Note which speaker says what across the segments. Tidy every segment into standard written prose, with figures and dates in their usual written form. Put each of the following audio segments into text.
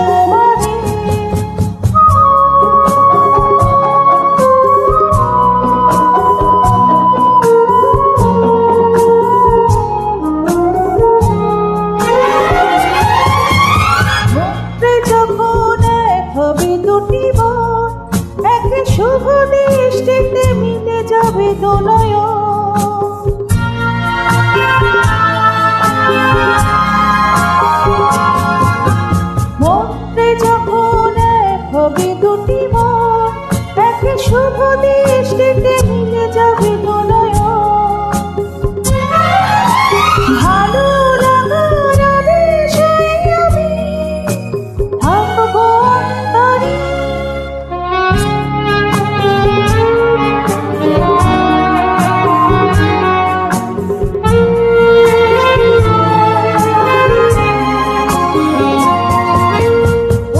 Speaker 1: তোমারে। মন্ত্রে যখন এক হবে দুটি মন, এক শুভ দৃষ্টিতে মিলে যাবে দুনয়ন। মন্ত্রে যখন এক হবে দুটি মন, এক শুভ দৃষ্টিতে মিলে যাবে দুনয়ন। ভালো লাগার আবেশে আমি থাকবো অন্তরে।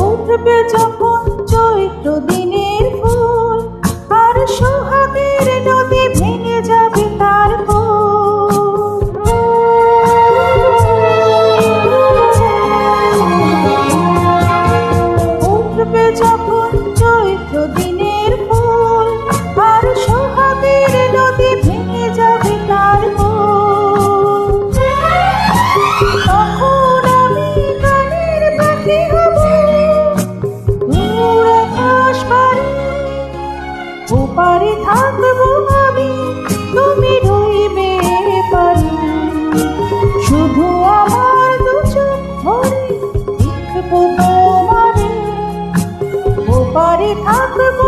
Speaker 1: উঠবে যখন চৈত্র দিনের ফুল, আর সোহাগের নদী ভেঙে যাবে তার ফুল। উঠবে যখন চৈত্র দিনের ফুল, আর সোহাগের নদী ভেঙে যাবে তার ফুল। তখন আমি গানের পাখি হব দূর আকাশ পারে। ওপারে থাকবো আমি, তুমি রইবে পারে। শুধু আমার দু চোখ ভরে দেখবো তোমারে। ওপারে থাকবো